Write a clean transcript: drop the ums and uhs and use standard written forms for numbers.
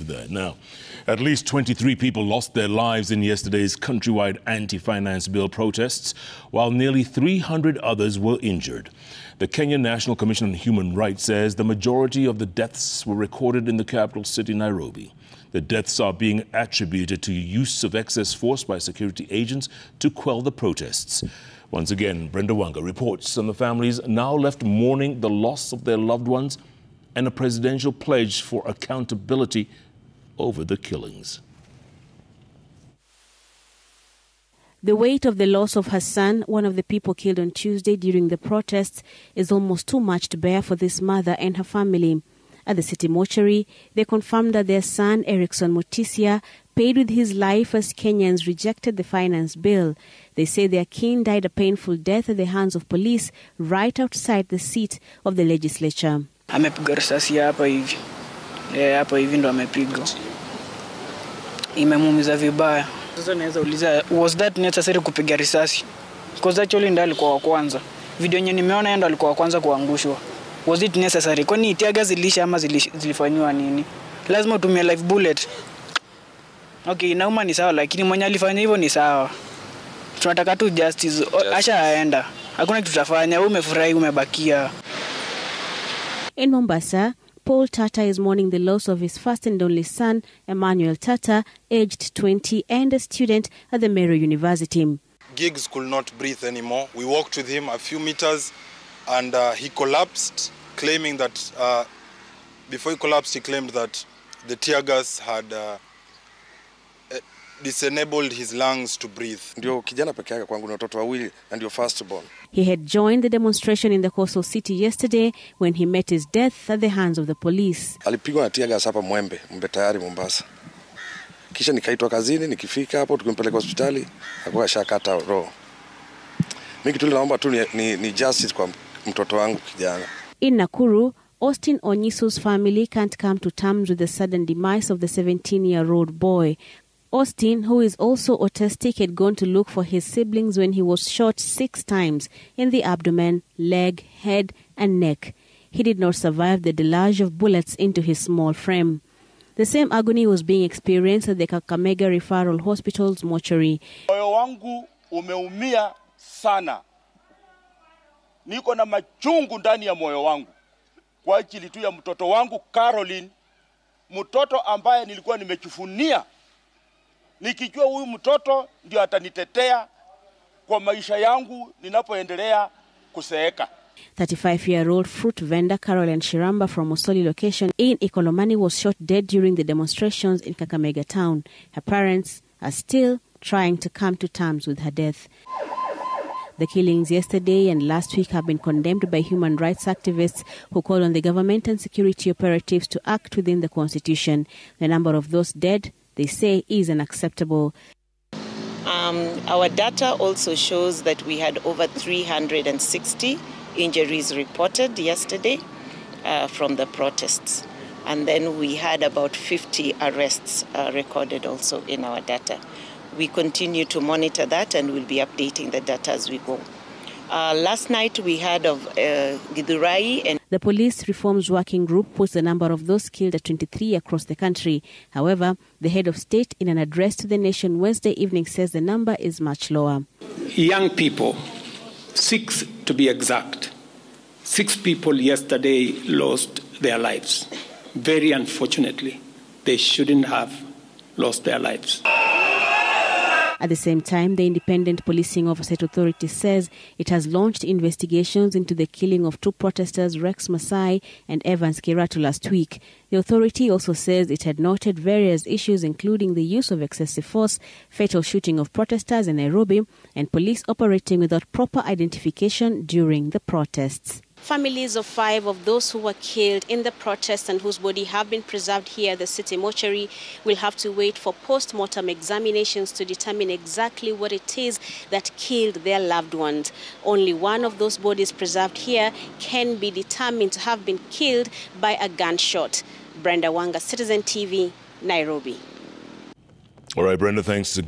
There. Now, at least 23 people lost their lives in yesterday's countrywide anti-finance bill protests, while nearly 300 others were injured. The Kenya National Commission on Human Rights says the majority of the deaths were recorded in the capital city, Nairobi. The deaths are being attributed to use of excess force by security agents to quell the protests. Once again, Brenda Wanga reports on the families now left mourning the loss of their loved ones and a presidential pledge for accountability over the killings. The weight of the loss of Hassan, one of the people killed on Tuesday during the protests, is almost too much to bear for this mother and her family. At the city mortuary, they confirmed that their son, Erickson Mutisia, paid with his life as Kenyans rejected the finance bill. They say their king died a painful death at the hands of police right outside the seat of the legislature. Amepigwa risasi hapa hivi. Hapa hivi ndo amepigwa. Imemuumiza vibaya. Sasa naweza uliza, was that necessary kupiga risasi? Because actually ndo alikuwa wa kwanza. Video yenye nimeona yeye ndo alikuwa wa kwanza kuangushwa. Was it necessary? Kwani tiaga zilisha ama zilifanywa nini? Lazima utumie live bullet. Okay, inauma ni sawa, lakini mwenye alifanya hivyo ni sawa. Tunataka tu justice. Acha aenda. Hakuna kitu tutafanya. Wewe umefurahi, umebakia. In Mombasa, Paul Tata is mourning the loss of his first and only son, Emmanuel Tata, aged 20 and a student at the Meru University. Giggs could not breathe anymore. We walked with him a few meters and he collapsed, claiming that, before he collapsed, he claimed that the tear gas had disenabled his lungs to breathe. Ndio kijana peke yake kwangu na watoto wawili and your firstborn. He had joined the demonstration in the coastal city yesterday when he met his death at the hands of the police. Alipigwa na tear gas hapa Mwembe tayari Mombasa. Kisha nikaitwa kazini, nikifika hapo tukimpeleka hospitali, akawa shakata roho. Mimi kitu naomba tu ni justice kwa mtoto wangu kijana. In Nakuru, Austin Onyisu's family can't come to terms with the sudden demise of the 17-year-old boy. Austin, who is also autistic, had gone to look for his siblings when he was shot 6 times in the abdomen, leg, head, and neck. He did not survive the deluge of bullets into his small frame. The same agony was being experienced at the Kakamega Referral Hospital's mortuary. Moyo wangu umeumia sana. Niko na machungu ndani ya moyo wangu kwa ajili tu ya mtoto wangu Caroline, mtoto ambaye nilikuwa nimechifunia. Nikijua huyu mtoto ndio atanitetea kwa maisha yangu ninapoendelea kuseeka. 35-year-old fruit vendor Caroline Shiramba from Osoli location in Ikolomani was shot dead during the demonstrations in Kakamega town. Her parents are still trying to come to terms with her death. The killings yesterday and last week have been condemned by human rights activists who call on the government and security operatives to act within the constitution. The number of those dead, they say, is unacceptable. Our data also shows that we had over 360 injuries reported yesterday from the protests. And then we had about 50 arrests recorded also in our data. We continue to monitor that and we'll be updating the data as we go. Last night we had of Githurai and the Police Reforms Working Group puts the number of those killed at 23 across the country. However, the head of state in an address to the nation Wednesday evening says the number is much lower. Young people, 6 to be exact, 6 people yesterday lost their lives. Very unfortunately, they shouldn't have lost their lives. At the same time, the Independent Policing Oversight Authority says it has launched investigations into the killing of 2 protesters, Rex Masai and Evans Kiratu, last week. The authority also says it had noted various issues, including the use of excessive force, fatal shooting of protesters in Nairobi, and police operating without proper identification during the protests. Families of 5 of those who were killed in the protests and whose body have been preserved here at the city mortuary will have to wait for post-mortem examinations to determine exactly what it is that killed their loved ones. Only one of those bodies preserved here can be determined to have been killed by a gunshot. Brenda Wanga, Citizen TV, Nairobi. All right, Brenda, thanks again.